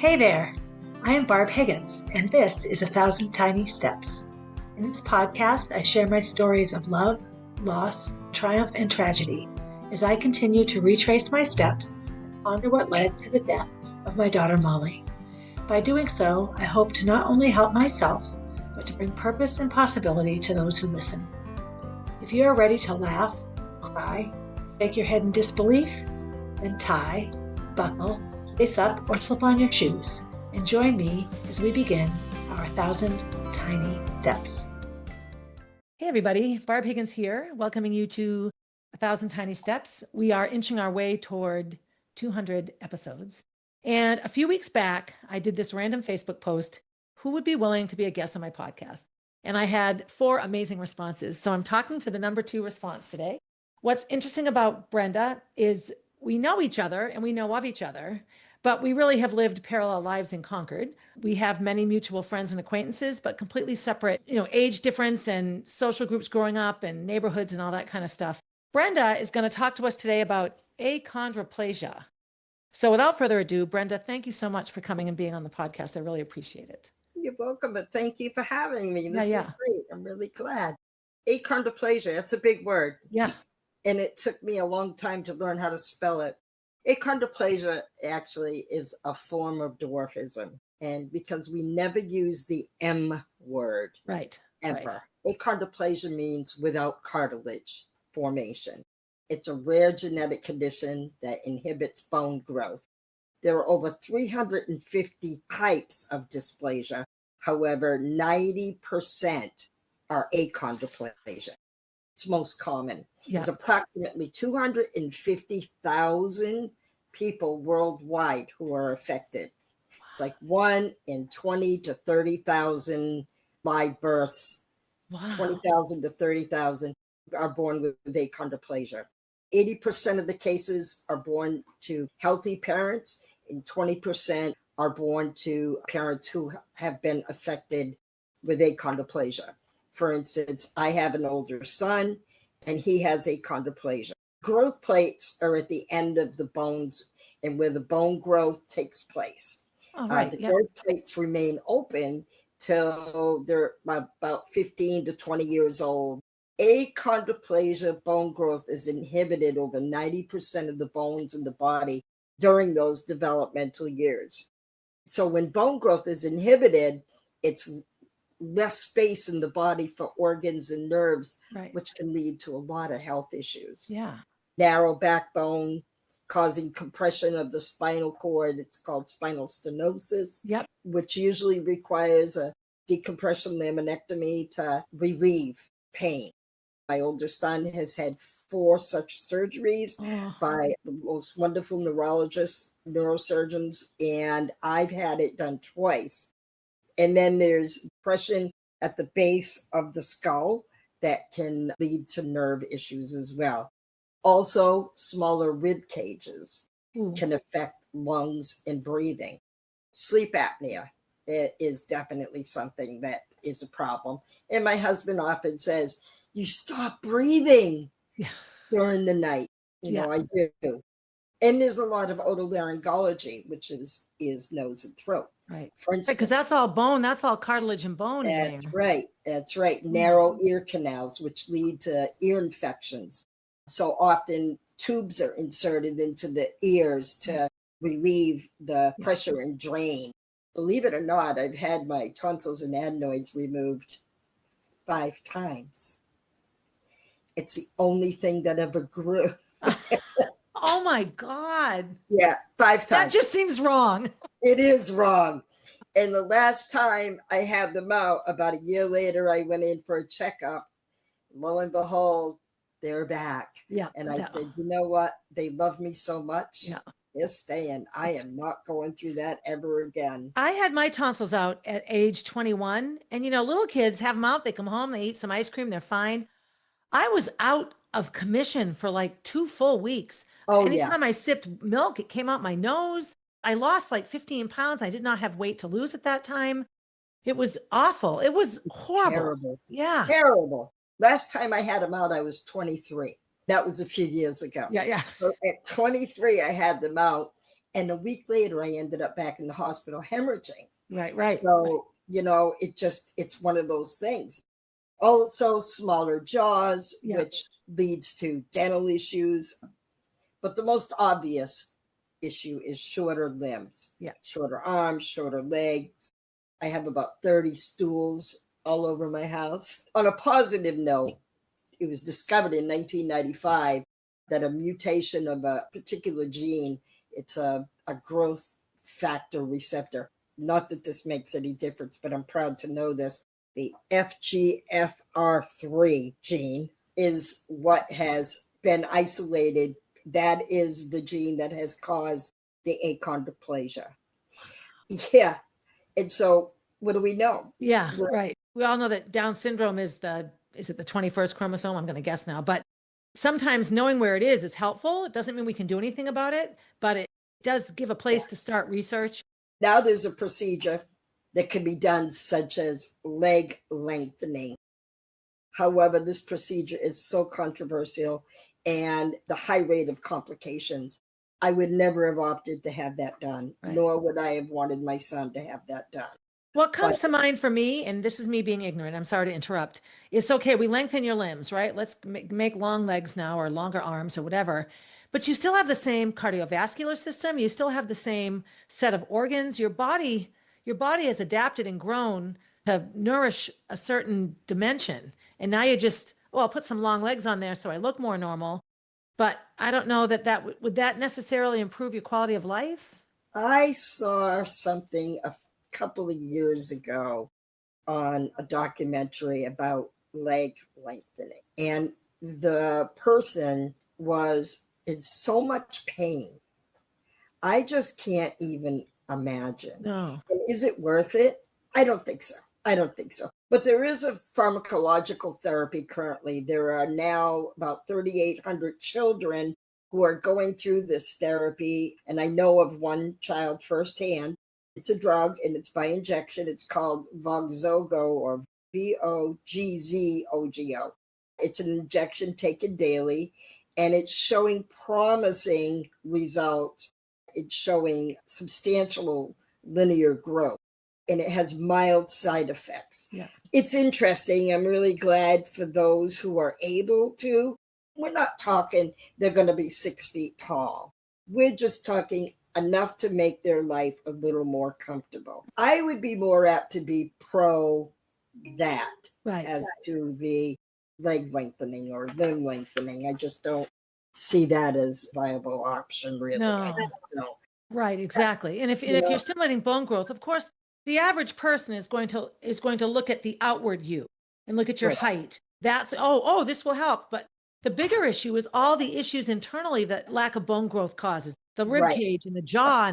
Hey there, I am Barb Higgins, and this is 1,000 Tiny Steps. In this podcast, I share my stories of love, loss, triumph, and tragedy as I continue to retrace my steps and ponder what led to the death of my daughter Molly. By doing so, I hope to not only help myself, but to bring purpose and possibility to those who listen. If you are ready to laugh, cry, shake your head in disbelief, then tie, buckle, face up, or slip on your shoes, and join me as we begin our 1,000 Tiny Steps. Hey everybody, Barb Higgins here, welcoming you to 1,000 Tiny Steps. We are inching our way toward 200 episodes. And a few weeks back, I did this random Facebook post, who would be willing to be a guest on my podcast? And I had 4 amazing responses. So I'm talking to the number 2 response today. What's interesting about Brenda is we know each other and we know of each other, but we really have lived parallel lives in Concord. We have many mutual friends and acquaintances, but completely separate, age difference and social groups growing up and neighborhoods and all that kind of stuff. Brenda is going to talk to us today about achondroplasia. So without further ado, Brenda, thank you so much for coming and being on the podcast. I really appreciate it. You're welcome, but thank you for having me. This is great. I'm really glad. Achondroplasia, that's a big word. Yeah. And it took me a long time to learn how to spell it. Achondroplasia actually is a form of dwarfism. And because we never use the M word. Right. Ever. Right. Achondroplasia means without cartilage formation. It's a rare genetic condition that inhibits bone growth. There are over 350 types of dysplasia. However, 90% are achondroplasia. It's most common. Yeah. There's approximately 250,000 people worldwide who are affected. Wow. It's like 1 in 20 to 30,000 live births. Wow. 20,000 to 30,000 are born with achondroplasia. 80% of the cases are born to healthy parents, and 20% are born to parents who have been affected with achondroplasia. For instance, I have an older son, and he has achondroplasia. Growth plates are at the end of the bones and where the bone growth takes place. Oh, right. The growth plates remain open till they're about 15 to 20 years old. Achondroplasia bone growth is inhibited over 90% of the bones in the body during those developmental years. So when bone growth is inhibited, it's less space in the body for organs and nerves, right, which can lead to a lot of health issues. Yeah. Narrow backbone causing compression of the spinal cord. It's called spinal stenosis, yep, which usually requires a decompression laminectomy to relieve pain. My older son has had 4 such surgeries by the most wonderful neurologists, neurosurgeons, and I've had it done twice. And then there's depression at the base of the skull that can lead to nerve issues as well. Also, smaller rib cages can affect lungs and breathing. Sleep apnea is definitely something that is a problem. And my husband often says, you stop breathing during the night. I do. And there's a lot of otolaryngology, which is nose and throat. Right. For instance, because that's all bone. That's all cartilage and bone. That's right. That's right. Narrow ear canals, which lead to ear infections. So often tubes are inserted into the ears to relieve the pressure and drain. Believe it or not, I've had my tonsils and adenoids removed 5 times. It's the only thing that ever grew. Oh my God. Yeah, 5 times. That just seems wrong. It is wrong. And the last time I had them out, about a year later, I went in for a checkup. Lo and behold, they're back. Yeah. And I said, you know what? They love me so much. Yeah. They're staying. I am not going through that ever again. I had my tonsils out at age 21. And, little kids have them out. They come home, they eat some ice cream, they're fine. I was out of commission for like 2 full weeks. Anytime I sipped milk, it came out my nose. I lost like 15 pounds. I did not have weight to lose at that time. It was awful. It was horrible. Terrible. Yeah. Terrible. Last time I had them out, I was 23. That was a few years ago. Yeah. So at 23, I had them out. And a week later, I ended up back in the hospital hemorrhaging. Right. So, it's one of those things. Also, smaller jaws, Yeah. which leads to dental issues. But the most obvious issue is shorter limbs, Yeah. shorter arms, shorter legs. I have about 30 stools all over my house. On a positive note, it was discovered in 1995 that a mutation of a particular gene, it's a growth factor receptor. Not that this makes any difference, but I'm proud to know this. The FGFR3 gene is what has been isolated. That is the gene that has caused the achondroplasia. Yeah. And so what do we know? Yeah, right. We all know that Down syndrome is it the 21st chromosome? I'm going to guess now, but sometimes knowing where it is helpful. It doesn't mean we can do anything about it, but it does give a place to start research. Now there's a procedure that can be done, such as leg lengthening. However, this procedure is so controversial and the high rate of complications. I would never have opted to have that done, Right. nor would I have wanted my son to have that done. What comes to mind for me, and this is me being ignorant, I'm sorry to interrupt, it's okay, we lengthen your limbs, right? Let's make long legs now or longer arms or whatever. But you still have the same cardiovascular system. You still have the same set of organs. Your body has adapted and grown to nourish a certain dimension. And now you just, I'll put some long legs on there so I look more normal. But I don't know that would that necessarily improve your quality of life? I saw something a couple of years ago on a documentary about leg lengthening, and the person was in so much pain. I just can't even imagine. No. And is it worth it? I don't think so. I don't think so. But there is a pharmacological therapy currently. There are now about 3,800 children who are going through this therapy. And I know of one child firsthand. It's a drug and it's by injection. It's called Voxzogo, or Vogzogo. It's an injection taken daily, and it's showing promising results. It's showing substantial linear growth, and it has mild side effects. Yeah. It's interesting. I'm really glad for those who are able to. We're not talking they're going to be 6 feet tall. We're just talking enough to make their life a little more comfortable. I would be more apt to be pro that, Right. as to the leg lengthening or limb lengthening. I just don't see that as a viable option, really. No. I just don't. Right, exactly. And if you're stimulating bone growth, of course, the average person is going to look at the outward you and look at your Right. height. That's this will help. But the bigger issue is all the issues internally that lack of bone growth causes. The rib Right. cage and the jaw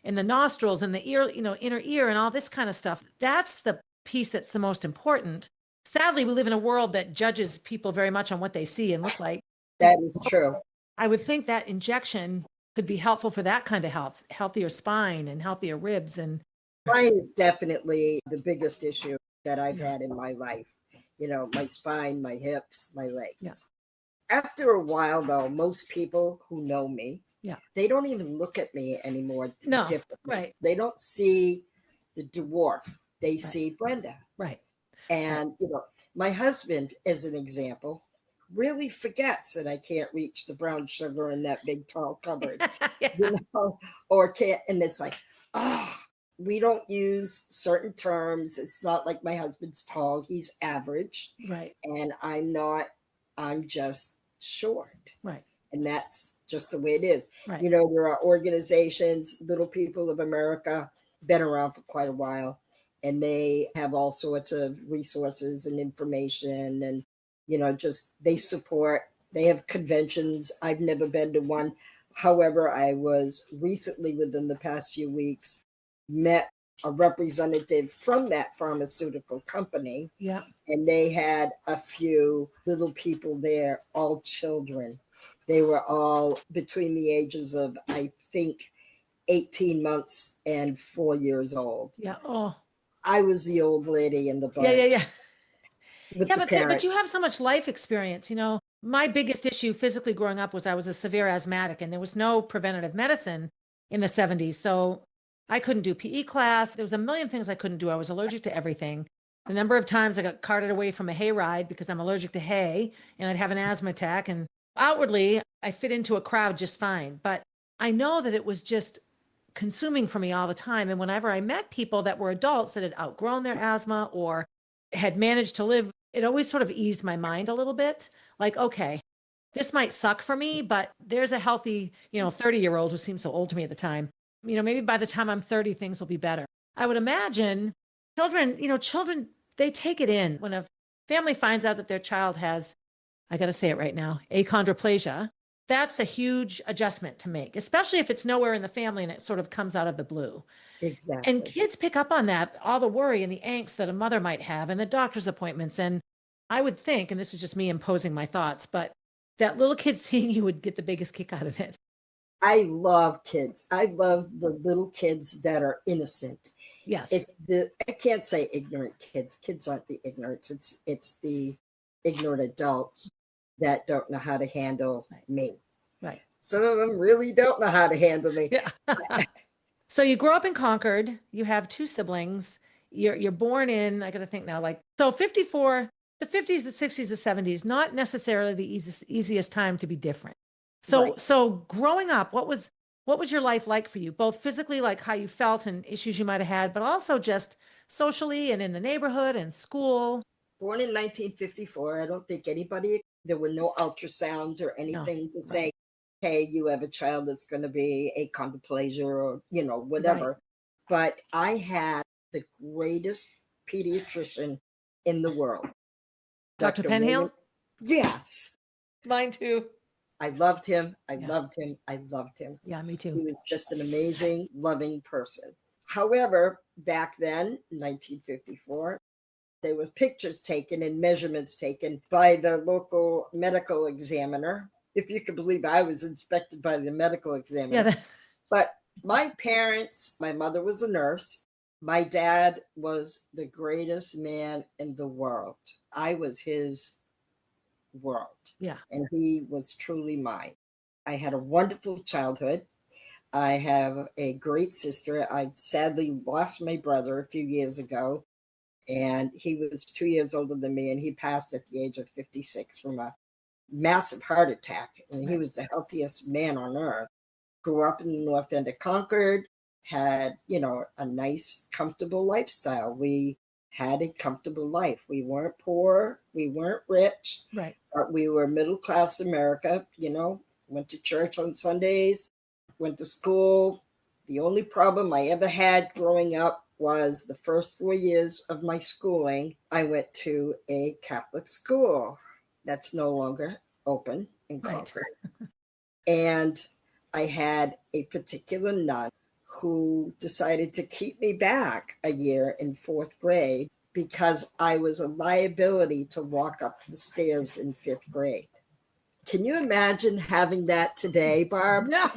and the nostrils and the ear, inner ear and all this kind of stuff. That's the piece that's the most important. Sadly, we live in a world that judges people very much on what they see and look like. That is true. I would think that injection could be helpful for that kind of health, healthier spine and healthier ribs. And Spine is definitely the biggest issue that I've had in my life. My spine, my hips, my legs. Yeah. After a while, though, most people who know me, they don't even look at me anymore differently. Right. They don't see the dwarf. They see Brenda. Right. And, my husband, as an example, really forgets that I can't reach the brown sugar in that big tall cupboard. Or can't, and it's like, we don't use certain terms. It's not like my husband's tall, he's average. Right. And I'm not, I'm just short. Right. And that's just the way it is. Right. There are organizations, Little People of America, been around for quite a while, and they have all sorts of resources and information, and they support. They have conventions. I've never been to one. However, I was recently, within the past few weeks, met a representative from that pharmaceutical company. Yeah. And they had a few little people there, all children. They were all between the ages of, I think, 18 months and 4 years old. Yeah. Oh, I was the old lady in the bunch. yeah. With Yeah, the but you have so much life experience. My biggest issue physically growing up was I was a severe asthmatic and there was no preventative medicine. in the 70s. So I couldn't do PE class. There was a million things I couldn't do. I was allergic to everything. The number of times I got carted away from a hayride because I'm allergic to hay and I'd have an asthma attack. And outwardly, I fit into a crowd just fine. But I know that it was just consuming for me all the time. And whenever I met people that were adults that had outgrown their asthma or had managed to live, it always sort of eased my mind a little bit. Like, okay, this might suck for me, but there's a healthy, 30-year-old who seemed so old to me at the time. Maybe by the time I'm 30, things will be better. I would imagine children, they take it in. When a family finds out that their child has, I got to say it right now, achondroplasia, that's a huge adjustment to make, especially if it's nowhere in the family and it sort of comes out of the blue. Exactly. And kids pick up on that, all the worry and the angst that a mother might have and the doctor's appointments. And I would think, and this is just me imposing my thoughts, but that little kid seeing you would get the biggest kick out of it. I love kids. I love the little kids that are innocent. Yes. I can't say ignorant kids. Kids aren't the ignorance. It's the ignorant adults that don't know how to handle me. Right. Some of them really don't know how to handle me. Yeah. So you grow up in Concord. You have two siblings. You're born in, I got to think now, so 54, the 50s, the 60s, the 70s, not necessarily the easiest time to be different. So, Right. So growing up, what was your life like for you? Both physically, like how you felt and issues you might have had, but also just socially and in the neighborhood and school. Born in 1954. I don't think there were no ultrasounds or anything to say, hey, you have a child that's going to be achondroplasia or, whatever. Right. But I had the greatest pediatrician in the world. Dr. Penhale? Yes. Mine too. I loved him. I loved him. I loved him. Yeah, me too. He was just an amazing, loving person. However, back then, 1954, there were pictures taken and measurements taken by the local medical examiner. If you could believe, I was inspected by the medical examiner. Yeah. But my parents, my mother was a nurse. My dad was the greatest man in the world. I was his world. Yeah. And he was truly mine. I had a wonderful childhood. I have a great sister. I sadly lost my brother a few years ago, and he was 2 years older than me, and he passed at the age of 56 from a massive heart attack. And he was the healthiest man on earth. Grew up in the north end of Concord, had, a nice, comfortable lifestyle. We had a comfortable life. We weren't poor. We weren't rich. Right. But we were middle class America, went to church on Sundays, went to school. The only problem I ever had growing up was the first 4 years of my schooling, I went to a Catholic school that's no longer open in Concord. Right. And I had a particular nun who decided to keep me back a year in fourth grade because I was a liability to walk up the stairs in fifth grade. Can you imagine having that today, Barb? No.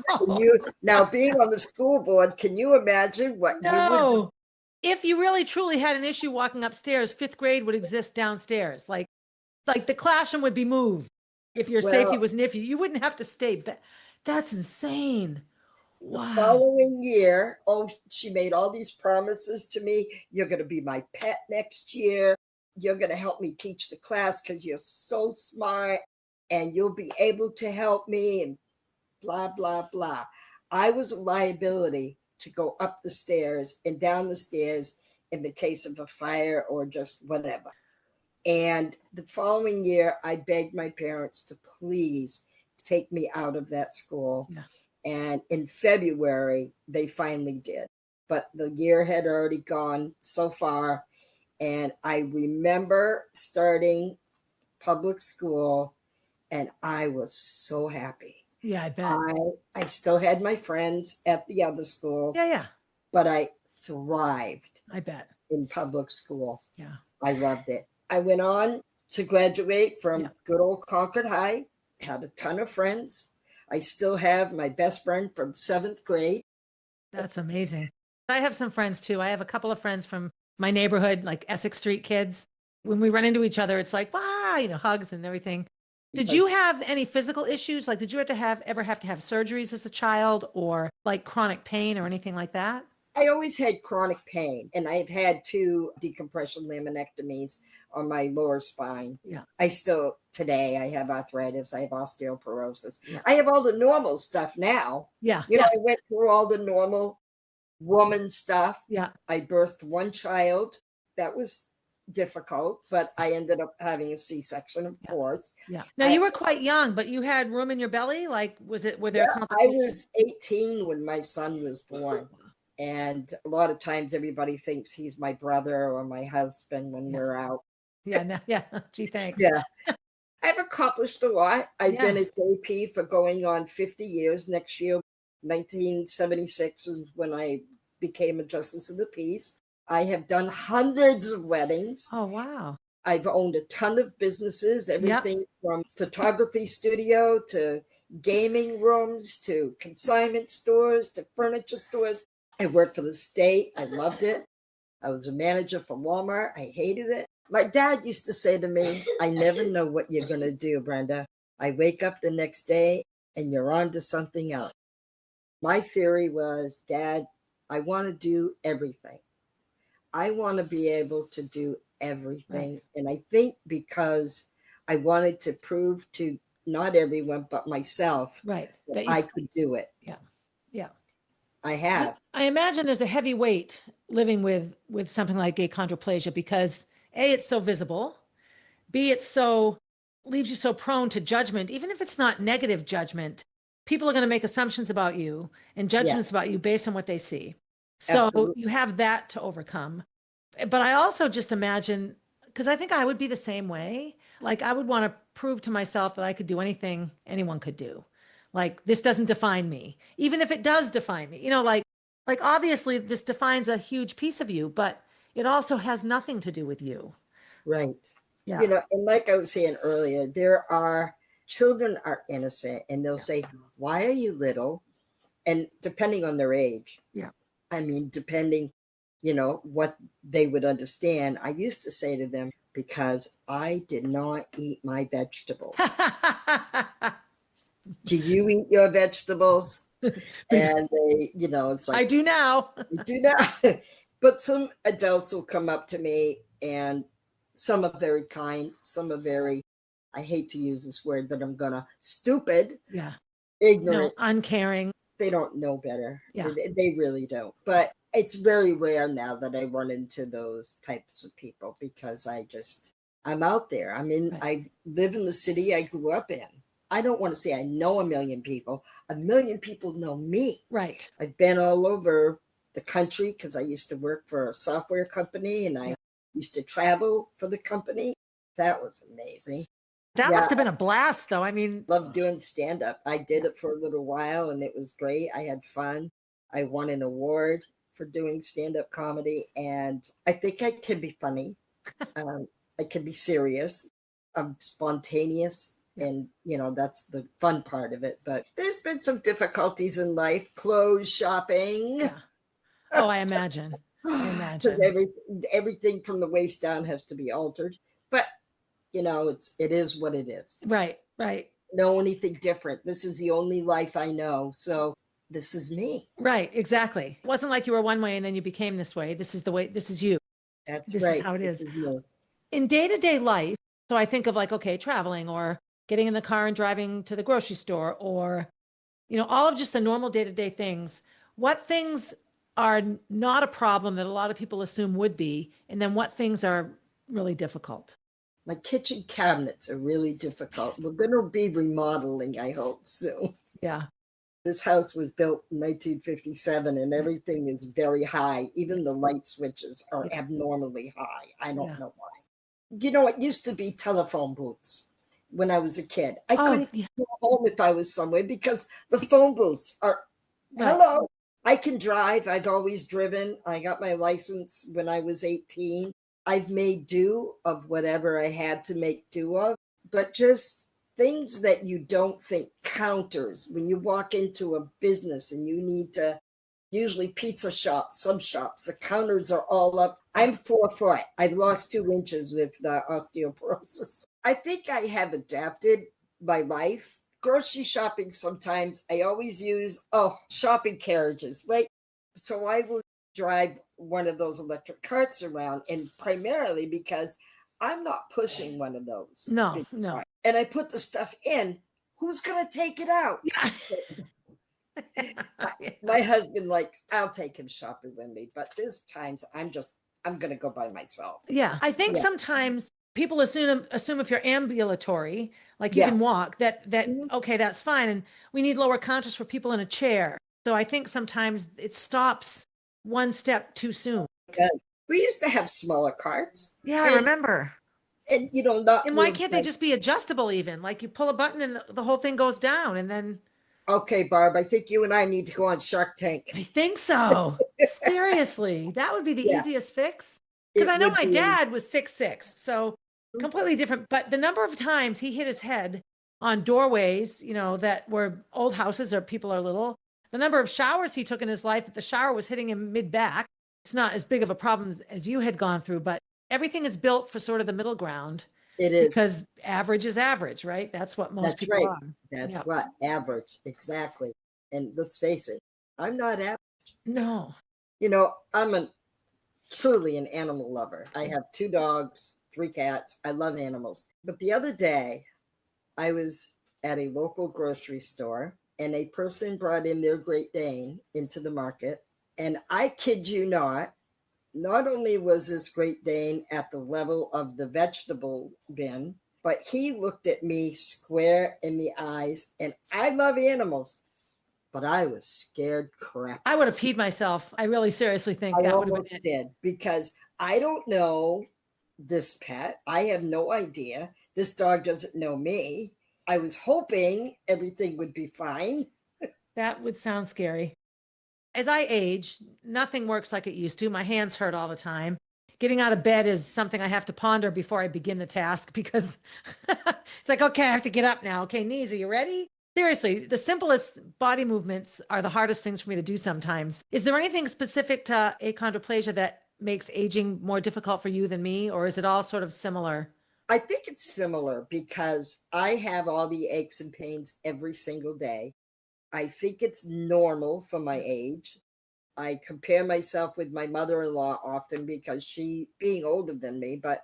Now, being on the school board, can you imagine what you would? If you really truly had an issue walking upstairs, fifth grade would exist downstairs. Like the classroom would be moved. If your safety was nifty, you wouldn't have to stay. That's insane. Wow. The following year, she made all these promises to me. You're going to be my pet next year. You're going to help me teach the class because you're so smart and you'll be able to help me and blah, blah, blah. I was a liability to go up the stairs and down the stairs in the case of a fire or just whatever. And the following year, I begged my parents to please take me out of that school. Yeah. And in February, they finally did. But the year had already gone so far. And I remember starting public school, and I was so happy. Yeah, I bet. I still had my friends at the other school. Yeah. But I thrived. I bet. In public school. Yeah. I loved it. I went on to graduate from good old Concord High, had a ton of friends. I still have my best friend from 7th grade. That's amazing. I have some friends too. I have a couple of friends from my neighborhood, like Essex Street kids. When we run into each other, it's like, wow, hugs and everything. Did you have any physical issues? Like, did you ever have to have surgeries as a child, or like chronic pain or anything like that? I always had chronic pain, and I've had 2 decompression laminectomies on my lower spine. Yeah. Today, I have arthritis, I have osteoporosis. Yeah. I have all the normal stuff now. Yeah. I went through all the normal woman stuff. Yeah. I birthed 1 child. That was difficult, but I ended up having a C-section, of course. Yeah. Now, you were quite young, but you had room in your belly? Like, were there I complications? was 18 when my son was born. And a lot of times everybody thinks he's my brother or my husband when we're out. Yeah. Gee, thanks. Yeah. I've accomplished a lot. I've been a JP for going on 50 years. Next year, 1976 is when I became a justice of the peace. I have done hundreds of weddings. Oh, wow. I've owned a ton of businesses, everything from photography studio to gaming rooms to consignment stores to furniture stores. I worked for the state. I loved it. I was a manager for Walmart. I hated it. My dad used to say to me, I never know what you're going to do, Brenda. I wake up the next day and you're on to something else. My theory was, Dad, I want to do everything. I want to be able to do everything. Right. And I think because I wanted to prove to not everyone, but myself, that I could do it. Yeah. I have. So I imagine there's a heavy weight living with something like achondroplasia because A, it's so visible. B, leaves you so prone to judgment. Even if it's not negative judgment, people are going to make assumptions about you and judgments about you based on what they see. So Absolutely. You have that to overcome. But I also just imagine, because I think I would be the same way. Like, I would want to prove to myself that I could do anything anyone could do. Like, this doesn't define me, even if it does define me. Like obviously this defines a huge piece of you, but it also has nothing to do with you. Right. Yeah. And like I was saying earlier, children are innocent and they'll say, why are you little? And depending on their age. Yeah. I mean, depending, what they would understand. I used to say to them, because I did not eat my vegetables. Do you eat your vegetables? And they, it's like, I do now. I do now. But some adults will come up to me and some are very kind. Some are very, I hate to use this word, but I'm gonna, stupid. Yeah. Ignorant. No, uncaring. They don't know better. Yeah. They really don't. But it's very rare now that I run into those types of people because I'm out there. I live in the city I grew up in. I don't want to say I know a million people. A million people know me. Right. I've been all over the country because I used to work for a software company and I used to travel for the company. That was amazing. That must have been a blast, though. Loved doing stand-up. I did it for a little while and it was great. I had fun. I won an award for doing stand-up comedy, and I think I can be funny. I can be serious. I'm spontaneous, and that's the fun part of it. But there's been some difficulties in life. Clothes shopping. Yeah. Oh, I imagine. Because everything from the waist down has to be altered. But it is what it is. Right. Know anything different. This is the only life I know. So this is me. Right. Exactly. It wasn't like you were one way and then you became this way. This is the way, this is you. This is how it is. In day-to-day life, so I think of like, okay, traveling or getting in the car and driving to the grocery store or, all of just the normal day-to-day things. What things are not a problem that a lot of people assume would be? And then what things are really difficult? My kitchen cabinets are really difficult. We're going to be remodeling, I hope, soon. Yeah. This house was built in 1957 and everything is very high. Even the light switches are abnormally high. I don't know why. It used to be telephone booths when I was a kid. I couldn't go home if I was somewhere because the phone booths are, hello. I can drive. I've always driven. I got my license when I was 18. I've made do of whatever I had to make do of, but just things that you don't think counters when you walk into a business and you need to, usually pizza shops, some shops, the counters are all up. I'm 4 foot. I've lost 2 inches with osteoporosis. I think I have adapted my life. Grocery shopping sometimes, I always use, shopping carriages, right? So I will drive one of those electric carts around, and primarily because I'm not pushing one of those. No, no. And I put the stuff in. Who's going to take it out? Yeah. My husband, I'll take him shopping with me, but there's times I'm going to go by myself. Yeah. I think sometimes people assume if you're ambulatory, like you can walk, that okay, that's fine. And we need lower counters for people in a chair. So I think sometimes it stops one step too soon. We used to have smaller carts. Yeah, I remember. And and why can't they just be adjustable even? Like you pull a button and the whole thing goes down and then. Okay, Barb, I think you and I need to go on Shark Tank. I think so. Seriously, that would be the easiest fix. Because I know my dad was 6'6", so completely different. But the number of times he hit his head on doorways, that were old houses or people are little, the number of showers he took in his life that the shower was hitting him mid-back. It's not as big of a problem as you had gone through, but everything is built for sort of the middle ground. It is. Because average is average, right? That's what most people are. That's what, average, exactly. And let's face it, I'm not average. No. I'm truly an animal lover. I have 2 dogs, 3 cats. I love animals. But the other day, I was at a local grocery store, and a person brought in their Great Dane into the market. And I kid you not only was this Great Dane at the level of the vegetable bin, but he looked at me square in the eyes. And I love animals, but I was scared crap. I would have peed myself. I really seriously think that would have been it. Did, because I don't know this pet. I have no idea. This dog doesn't know me. I was hoping everything would be fine. That would sound scary. As I age, nothing works like it used to. My hands hurt all the time. Getting out of bed is something I have to ponder before I begin the task because it's like, okay, I have to get up now. Okay, knees, are you ready? Seriously, the simplest body movements are the hardest things for me to do sometimes. Is there anything specific to achondroplasia that makes aging more difficult for you than me, or is it all sort of similar? I think it's similar because I have all the aches and pains every single day. I think it's normal for my age. I compare myself with my mother-in-law often because she, being older than me, but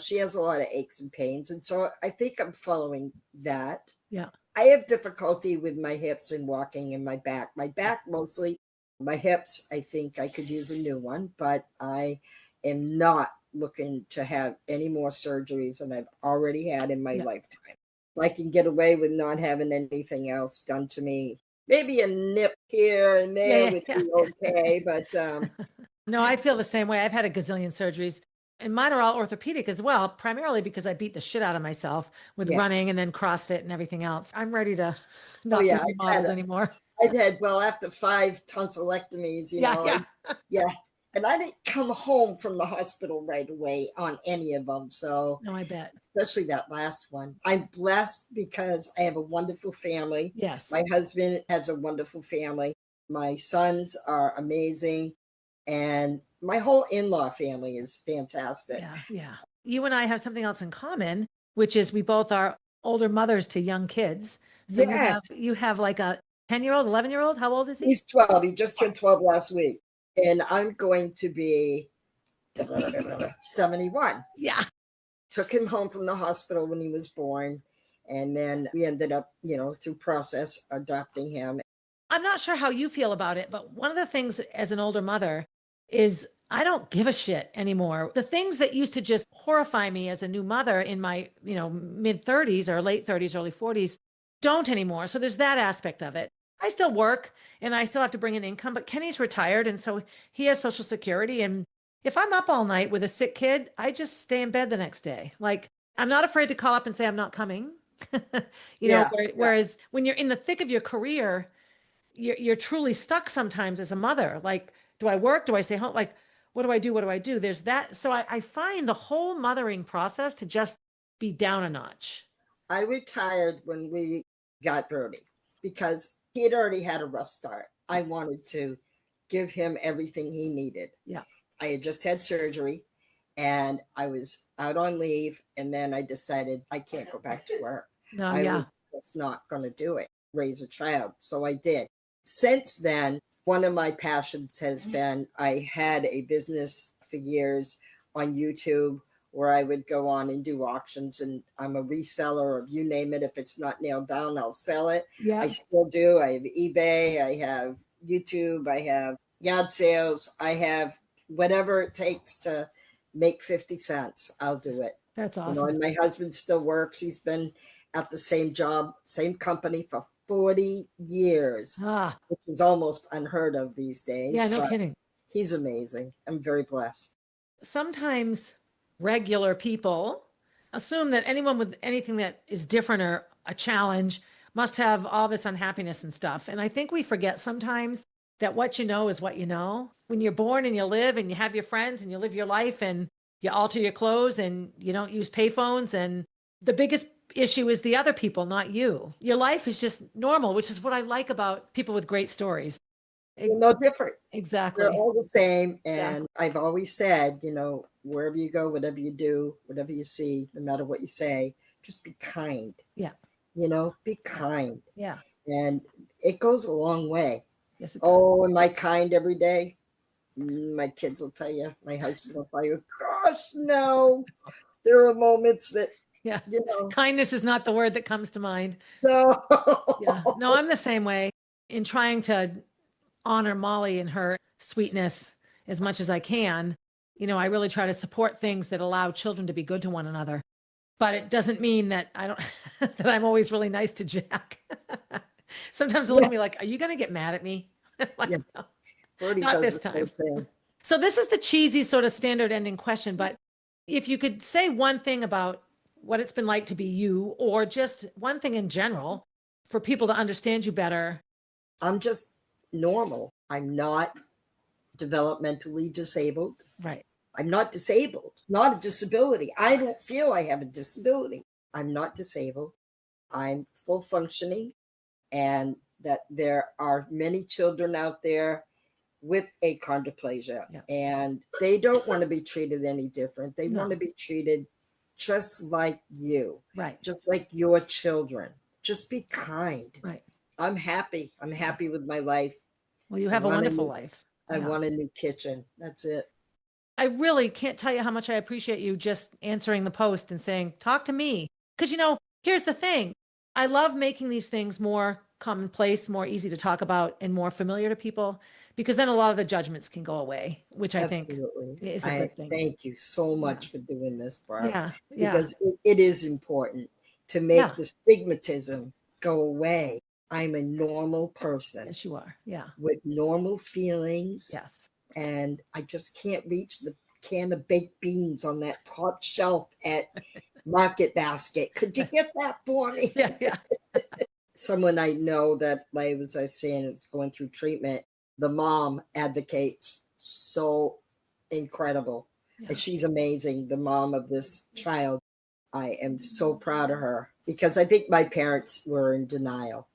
she has a lot of aches and pains. And so I think I'm following that. Yeah. I have difficulty with my hips and walking and my back. My back mostly. My hips, I think I could use a new one, but I am not looking to have any more surgeries than I've already had in my lifetime. I can get away with not having anything else done to me. Maybe a nip here and there would be okay, but no, I feel the same way. I've had a gazillion surgeries, and mine are all orthopedic as well, primarily because I beat the shit out of myself with running and then CrossFit and everything else. I'm ready to not be modeled anymore. I've had, after 5 tonsillectomies, and I didn't come home from the hospital right away on any of them. So no, I bet. Especially that last one. I'm blessed because I have a wonderful family. Yes. My husband has a wonderful family. My sons are amazing. And my whole in-law family is fantastic. Yeah. You and I have something else in common, which is we both are older mothers to young kids. So you have like a 10-year-old, 11-year-old. How old is he? He's 12. He just turned 12 last week. And I'm going to be 71. Yeah. Took him home from the hospital when he was born. And then we ended up, through process, adopting him. I'm not sure how you feel about it, but one of the things as an older mother is I don't give a shit anymore. The things that used to just horrify me as a new mother in my, mid 30s or late 30s, early 40s don't anymore. So there's that aspect of it. I still work and I still have to bring in income, but Kenny's retired. And so he has Social Security. And if I'm up all night with a sick kid, I just stay in bed the next day. Like I'm not afraid to call up and say, I'm not coming. Whereas when you're in the thick of your career, you're truly stuck sometimes as a mother. Like, do I work? Do I stay home? Like, what do I do? What do I do? There's that. So I find the whole mothering process to just be down a notch. I retired when we got Brody because he had already had a rough start. I wanted to give him everything he needed. Yeah. I had just had surgery and I was out on leave. And then I decided I can't go back to work. No, I yeah. was just not going to do it, raise a child. So I did. Since then, one of my passions has been, I had a business for years on YouTube where I would go on and do auctions, and I'm a reseller of you name it. If it's not nailed down, I'll sell it. Yeah. I still do. I have eBay, I have YouTube, I have yard sales, I have whatever it takes to make 50 cents. I'll do it. That's You know, awesome. and my husband still works. He's been at the same job, same company for 40 years, Ah, which is almost unheard of these days. yeah, no But kidding. he's amazing. I'm very blessed. Sometimes regular people assume that anyone with anything that is different or a challenge must have all this unhappiness and stuff. And I think we forget sometimes that what you know is what you know. When you're born and you live and you have your friends and you live your life and you alter your clothes and you don't use payphones, and the biggest issue is the other people, not you. Your life is just normal, which is what I like about people with great stories. We're no different. Exactly. We're all the same. And Exactly. I've always said, you know, wherever you go, whatever you do, whatever you see, no matter what you say, just be kind. Yeah. You know, be kind. Yeah. And it goes a long way. Yes, it does. Oh, am I kind every day? My kids will tell you, my husband will tell you, gosh, no. There are moments that, Yeah. you know, Kindness is not the word that comes to mind. no. Yeah. No, I'm the same way in trying to honor Molly and her sweetness as much as I can. You know, I really try to support things that allow children to be good to one another. But it doesn't mean that I don't that I'm always really nice to Jack. Sometimes they'll look at me like, "Are you going to get mad at me?" Like, Yeah. no, Brody not does this the same time. thing. So this is the cheesy sort of standard ending question, but if you could say one thing about what it's been like to be you, or just one thing in general for people to understand you better. I'm just normal. I'm not developmentally disabled. Right. I'm not disabled, not a disability. I don't feel I have a disability. I'm not disabled. I'm full functioning, and that there are many children out there with achondroplasia, Yeah. and they don't want to be treated any different. They No. want to be treated just like you, Right. just like your children. Just be kind. Right. I'm happy. I'm happy with my life. Well, you I have a want wonderful new, life. I Yeah. want a new kitchen. That's it. I really can't tell you how much I appreciate you just answering the post and saying, talk to me. Because, you know, here's the thing. I love making these things more commonplace, more easy to talk about, and more familiar to people, because then a lot of the judgments can go away, which I think Absolutely. is a I good thing. thank you so Yeah. much for doing this, Barb, Yeah. Yeah. because it is important to make Yeah. the stigmatism go away. I'm a normal person Yes, you are. Yeah. with normal feelings, Yes. and I just can't reach the can of baked beans on that top shelf at Market Basket. Could you get that for me? Yeah. Yeah. Someone I know that, like was I saying, is going through treatment. The mom advocates so incredible. Yeah. And she's amazing, the mom of this child. I am so proud of her because I think my parents were in denial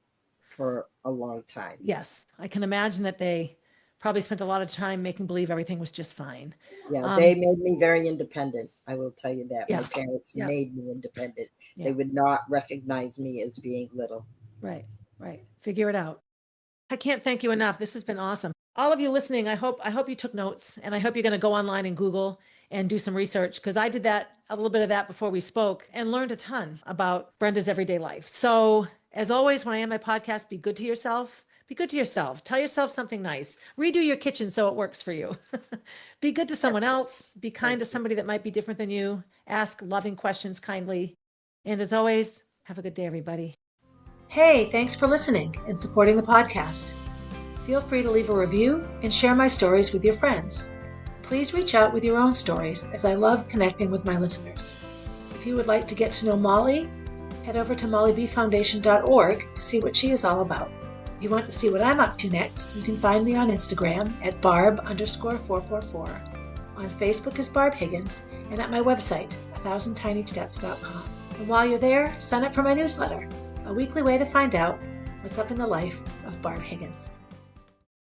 for a long time. Yes. I can imagine that they probably spent a lot of time making believe everything was just fine. Yeah, they made me very independent. I will tell you that. Yeah. My parents Yeah. made me independent. Yeah. They would not recognize me as being little. Right. Right. Figure it out. I can't thank you enough. This has been awesome. All of you listening, I hope you took notes, and I hope you're going to go online and Google and do some research, because I did that, a little bit of that before we spoke, and learned a ton about Brenda's everyday life. So as always, when I end my podcast, be good to yourself. Be good to yourself. Tell yourself something nice. Redo your kitchen so it works for you. Be good to someone else. Be kind to somebody that might be different than you. Ask loving questions kindly. And as always, have a good day, everybody. Hey, thanks for listening and supporting the podcast. Feel free to leave a review and share my stories with your friends. Please reach out with your own stories, as I love connecting with my listeners. If you would like to get to know Molly, head over to mollybfoundation.org to see what she is all about. If you want to see what I'm up to next, you can find me on Instagram at barb_444, on Facebook as Barb Higgins, and at my website, 1000tinysteps.com. And while you're there, sign up for my newsletter, a weekly way to find out what's up in the life of Barb Higgins.